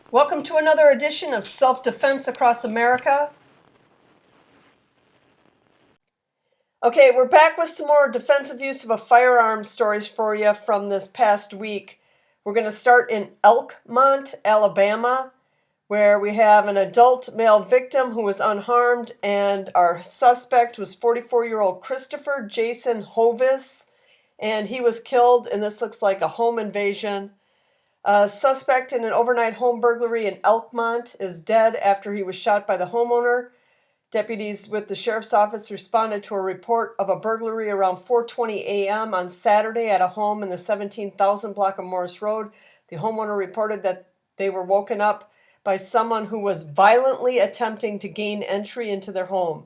Welcome to another edition of Self-Defense Across America. Okay, we're back with some more defensive use of a firearm stories for you from this past week. We're going to start in Elkmont, Alabama, where we have an adult male victim who was unharmed, and our suspect was 44-year-old Christopher Jason Hovis, and he was killed, and this looks like a home invasion. A suspect in an overnight home burglary in Elkmont is dead after he was shot by the homeowner. Deputies with the sheriff's office responded to a report of a burglary around 4:20 a.m. on Saturday at a home in the 17,000 block of Morris Road. The homeowner reported that they were woken up by someone who was violently attempting to gain entry into their home.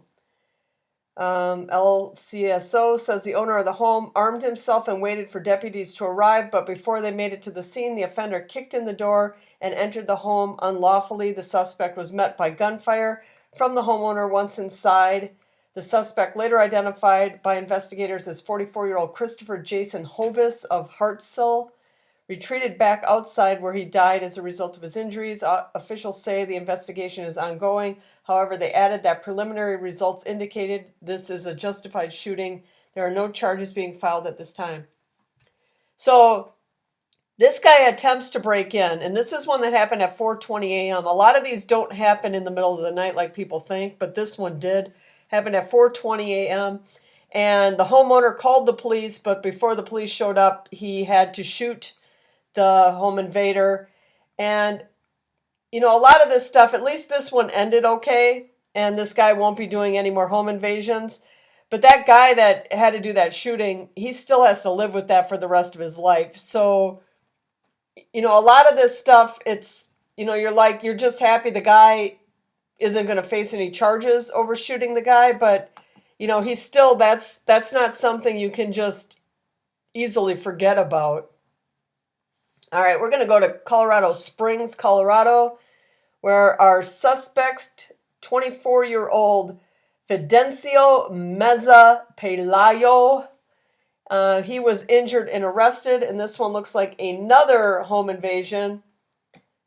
LCSO says the owner of the home armed himself and waited for deputies to arrive, but before they made it to the scene, the offender kicked in the door and entered the home unlawfully. The suspect was met by gunfire from the homeowner once inside. The suspect, later identified by investigators as 44-year-old Christopher Jason Hovis of Hartselle, retreated back outside where he died as a result of his injuries. Officials say the investigation is ongoing. However, they added that preliminary results indicated this is a justified shooting. There are no charges being filed at this time. So this guy attempts to break in, and this is one that happened at 4:20 a.m. A lot of these don't happen in the middle of the night like people think, but this one did. Happened at 4:20 a.m. And the homeowner called the police, but before the police showed up, he had to shoot the home invader. And a lot of this stuff, at least this one ended okay, and this guy won't be doing any more home invasions. But that guy that had to do that shooting, he still has to live with that for the rest of his life. So a lot of this stuff, it's you're just happy the guy isn't going to face any charges over shooting the guy, but he's still, that's not something you can just easily forget about. All right, we're going to go to Colorado Springs, Colorado, where our suspect, 24-year-old Fidencio Meza Pelayo, he was injured and arrested, and this one looks like another home invasion.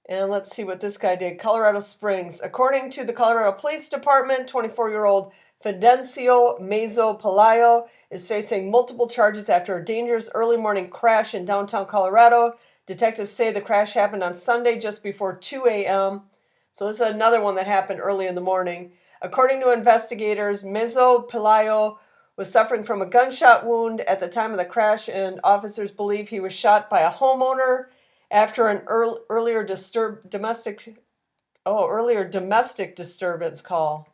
And let's see what this guy did. Colorado Springs. According to the Colorado Police Department, 24-year-old Fidencio Meza Pelayo is facing multiple charges after a dangerous early morning crash in downtown Colorado. Detectives say the crash happened on Sunday just before 2 a.m. So this is another one that happened early in the morning. According to investigators, Meza Pelayo was suffering from a gunshot wound at the time of the crash, and officers believe he was shot by a homeowner after an earlier domestic disturbance call.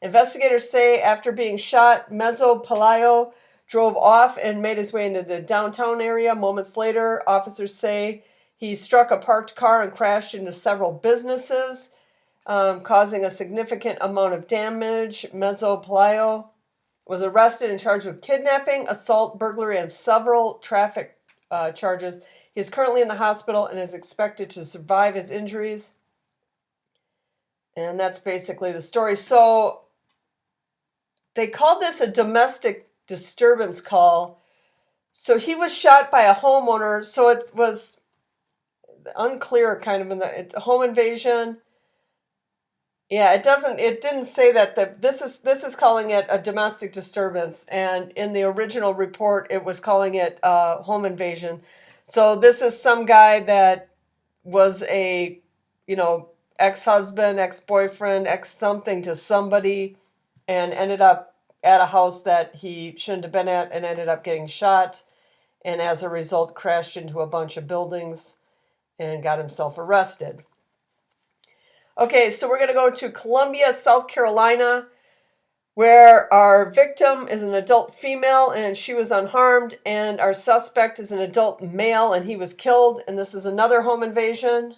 Investigators say after being shot, Meza Pelayo drove off and made his way into the downtown area. Moments later, officers say he struck a parked car and crashed into several businesses, causing a significant amount of damage. Meza Pelayo was arrested and charged with kidnapping, assault, burglary, and several traffic charges. He is currently in the hospital and is expected to survive his injuries. And that's basically the story. So they called this a domestic disturbance call. So he was shot by a homeowner. So it was unclear kind of in the home invasion. Yeah, it didn't say that this is calling it a domestic disturbance, and in the original report it was calling it home invasion. So this is some guy that was a ex-husband, ex-boyfriend, ex-something to somebody, and ended up at a house that he shouldn't have been at and ended up getting shot, and as a result crashed into a bunch of buildings and got himself arrested. Okay, so we're going to go to Columbia, South Carolina, where our victim is an adult female and she was unharmed, and our suspect is an adult male and he was killed, and this is another home invasion.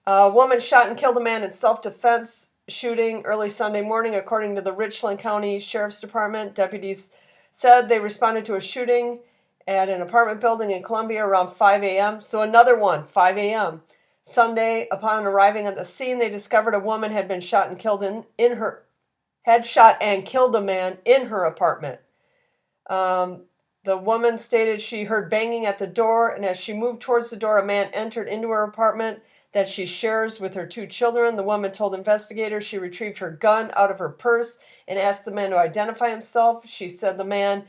A woman shot and killed a man in self-defense shooting early Sunday morning, according to the Richland County Sheriff's Department. Deputies said they responded to a shooting at an apartment building in Columbia around 5 a.m. So another one, 5 a.m. Sunday. Upon arriving at the scene, they discovered a woman had been shot and killed had shot and killed a man in her apartment. The The woman stated she heard banging at the door, and as she moved towards the door, a man entered into her apartment that she shares with her 2 children. The woman told investigators she retrieved her gun out of her purse and asked the man to identify himself. She said the man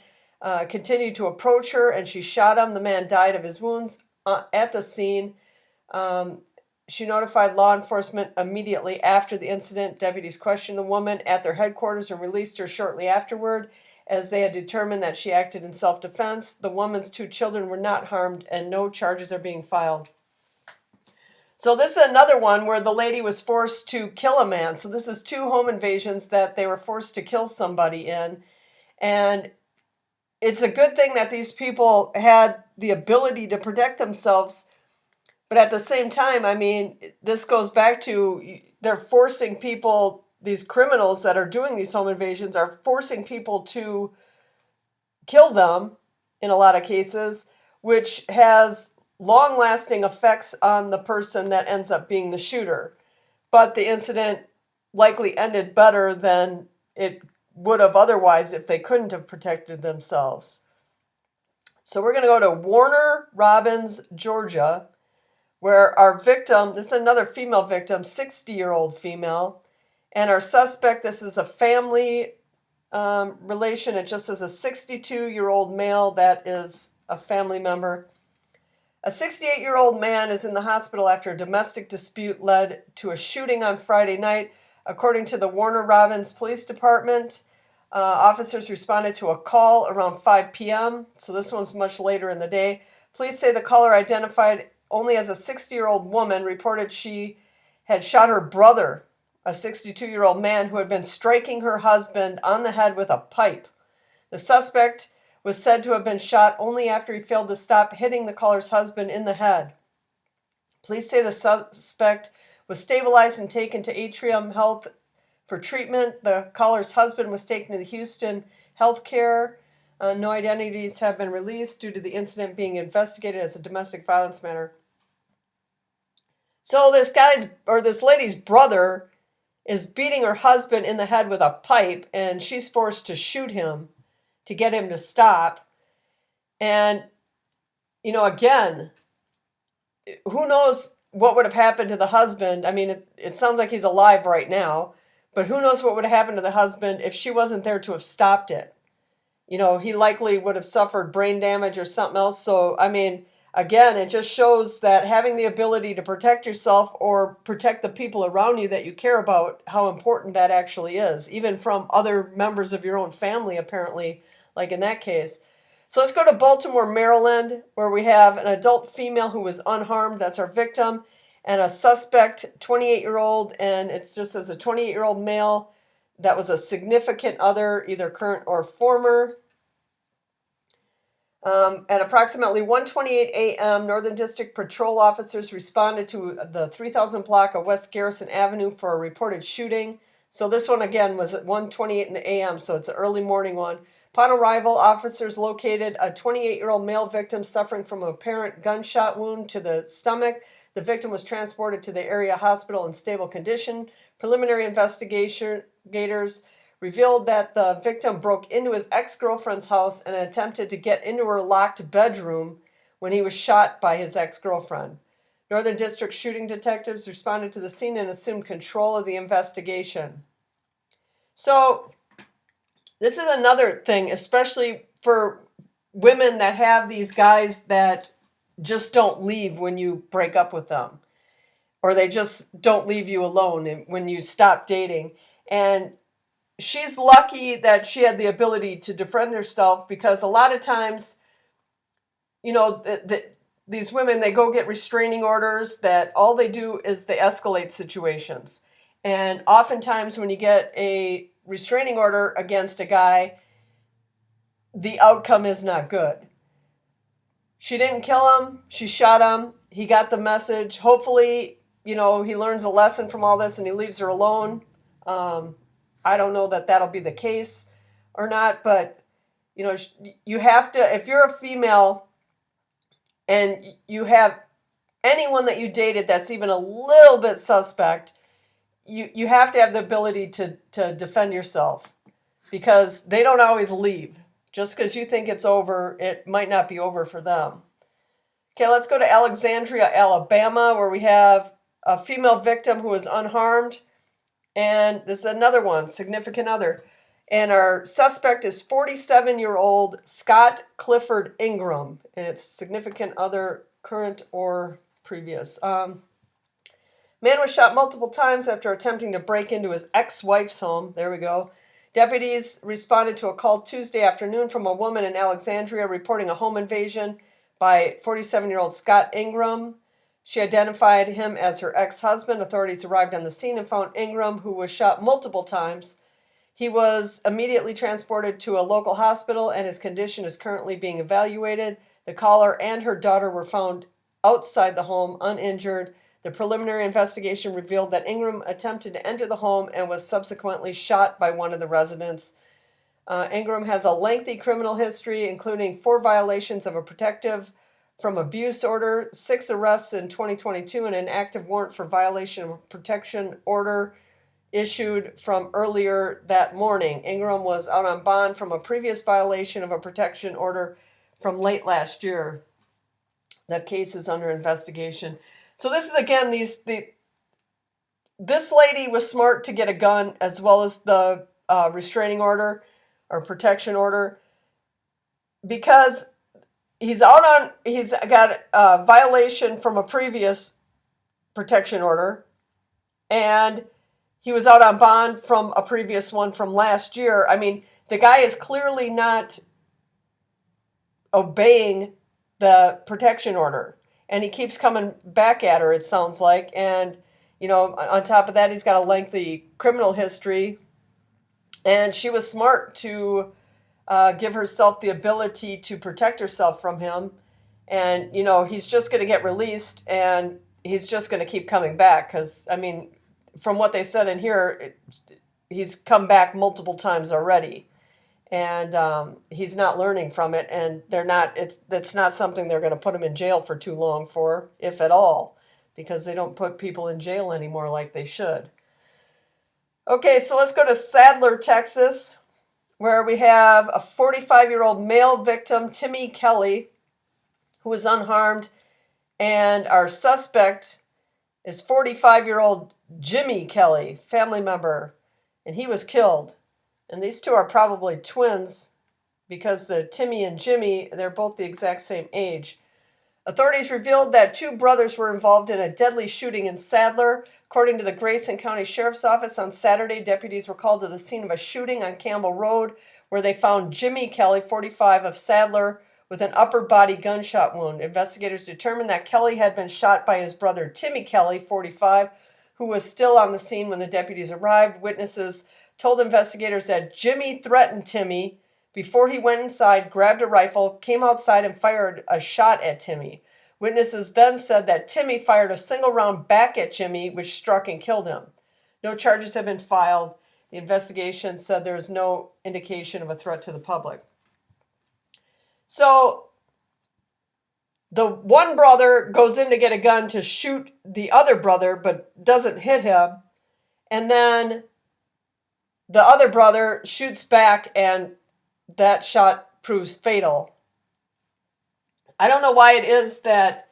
continued to approach her, and she shot him. The man died of his wounds at the scene. She notified law enforcement immediately after the incident. Deputies questioned the woman at their headquarters and released her shortly afterward, as they had determined that she acted in self-defense. The woman's 2 children were not harmed, and no charges are being filed. So this is another one where the lady was forced to kill a man. So this is 2 home invasions that they were forced to kill somebody in. And it's a good thing that these people had the ability to protect themselves. But at the same time, I mean, this goes back to they're forcing people, these criminals that are doing these home invasions are forcing people to kill them in a lot of cases, which has long-lasting effects on the person that ends up being the shooter. But the incident likely ended better than it would have otherwise if they couldn't have protected themselves. So we're going to go to Warner Robins, Georgia, where our victim, this is another female victim, 60-year-old female, and our suspect, this is a family relation. It just says a 62-year-old male that is a family member. A 68-year-old man is in the hospital after a domestic dispute led to a shooting on Friday night. According to the Warner Robins Police Department, officers responded to a call around 5 p.m., so this one's much later in the day. Police say the caller, identified only as a 60-year-old woman, reported she had shot her brother, a 62-year-old man who had been striking her husband on the head with a pipe. The suspect was said to have been shot only after he failed to stop hitting the caller's husband in the head. Police say the suspect was stabilized and taken to Atrium Health for treatment. The caller's husband was taken to the Houston Healthcare. No identities have been released due to the incident being investigated as a domestic violence matter. So this lady's brother is beating her husband in the head with a pipe, and she's forced to shoot him to get him to stop. And, again, who knows what would have happened to the husband. I mean, it sounds like he's alive right now, but who knows what would have happened to the husband if she wasn't there to have stopped it. He likely would have suffered brain damage or something else. So, I mean, again, it just shows that having the ability to protect yourself or protect the people around you that you care about, how important that actually is, even from other members of your own family, apparently, like in that case. So let's go to Baltimore, Maryland, where we have an adult female who was unharmed. That's our victim. And a suspect, 28-year-old, and it's just as a 28-year-old male that was a significant other, either current or former. At approximately 1:28 a.m., Northern District Patrol officers responded to the 3000 block of West Garrison Avenue for a reported shooting. So this one, again, was at 1:28 in the a.m., so it's an early morning one. Upon arrival, officers located a 28-year-old male victim suffering from an apparent gunshot wound to the stomach. The victim was transported to the area hospital in stable condition. Preliminary investigators revealed that the victim broke into his ex-girlfriend's house and attempted to get into her locked bedroom when he was shot by his ex-girlfriend. Northern District shooting detectives responded to the scene and assumed control of the investigation. So this is another thing, especially for women that have these guys that just don't leave when you break up with them, or they just don't leave you alone when you stop dating. And she's lucky that she had the ability to defend herself, because a lot of times, these women, they go get restraining orders that all they do is they escalate situations. And oftentimes when you get a restraining order against a guy, the outcome is not good. She didn't kill him. She shot him. He got the message. Hopefully, he learns a lesson from all this and he leaves her alone. I don't know that that'll be the case or not, but, you have to, if you're a female and you have anyone that you dated that's even a little bit suspect, you have to have the ability to defend yourself, because they don't always leave. Just because you think it's over, it might not be over for them. Okay, let's go to Alexandria, Alabama, where we have a female victim who was unharmed. And this is another one, significant other. And our suspect is 47-year-old Scott Clifford Ingram. And it's significant other, current or previous. Man was shot multiple times after attempting to break into his ex-wife's home. There we go. Deputies responded to a call Tuesday afternoon from a woman in Alexandria reporting a home invasion by 47-year-old Scott Ingram. She identified him as her ex-husband. Authorities arrived on the scene and found Ingram, who was shot multiple times. He was immediately transported to a local hospital, and his condition is currently being evaluated. The caller and her daughter were found outside the home, uninjured. The preliminary investigation revealed that Ingram attempted to enter the home and was subsequently shot by one of the residents. Ingram has a lengthy criminal history, including 4 violations of a protective from abuse order, 6 arrests in 2022, and an active warrant for violation of a protection order issued from earlier that morning. Ingram was out on bond from a previous violation of a protection order from late last year. That case is under investigation. So this is, again, this lady was smart to get a gun as well as the restraining order or protection order, because he's got a violation from a previous protection order, and he was out on bond from a previous one from last year. I mean, the guy is clearly not obeying the protection order. And he keeps coming back at her, it sounds like. And, on top of that, he's got a lengthy criminal history. And she was smart to give herself the ability to protect herself from him. And, he's just going to get released, and he's just going to keep coming back. Because, from what they said in here, he's come back multiple times already. And he's not learning from it, and it's not something they're going to put him in jail for too long for, if at all, because they don't put people in jail anymore like they should. Okay, so let's go to Sadler, Texas, where we have a 45-year-old male victim, Timmy Kelly, who was unharmed, and our suspect is 45-year-old Jimmy Kelly, family member, and he was killed. And these two are probably twins, because the Timmy and Jimmy, they're both the exact same age. Authorities revealed that 2 brothers were involved in a deadly shooting in Sadler. According to the Grayson County Sheriff's Office, on Saturday, deputies were called to the scene of a shooting on Campbell Road, where they found Jimmy Kelly, 45, of Sadler, with an upper body gunshot wound. Investigators determined that Kelly had been shot by his brother Timmy Kelly, 45, who was still on the scene when the deputies arrived. Witnesses told investigators that Jimmy threatened Timmy before he went inside, grabbed a rifle, came outside, and fired a shot at Timmy. Witnesses then said that Timmy fired a single round back at Jimmy, which struck and killed him. No charges have been filed. The investigation said there is no indication of a threat to the public. So the one brother goes in to get a gun to shoot the other brother, but doesn't hit him. And then the other brother shoots back, and that shot proves fatal. I don't know why it is that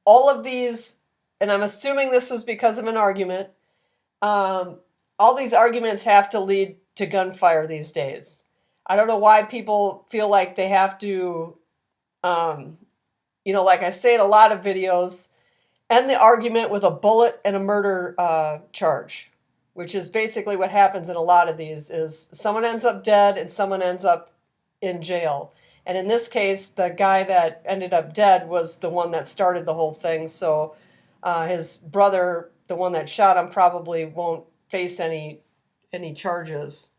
all of these, and I'm assuming this was because of an argument, all these arguments have to lead to gunfire these days. I don't know why people feel like they have to, like I say in a lot of videos, end the argument with a bullet and a murder charge. Which is basically what happens in a lot of these, is someone ends up dead and someone ends up in jail. And in this case, the guy that ended up dead was the one that started the whole thing. So his brother, the one that shot him, probably won't face any charges.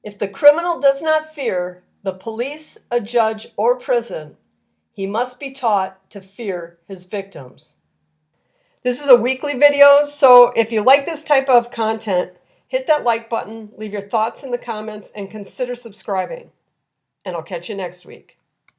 If the criminal does not fear the police, a judge, or prison, he must be taught to fear his victims. This is a weekly video, so if you like this type of content, hit that like button, leave your thoughts in the comments, and consider subscribing. And I'll catch you next week.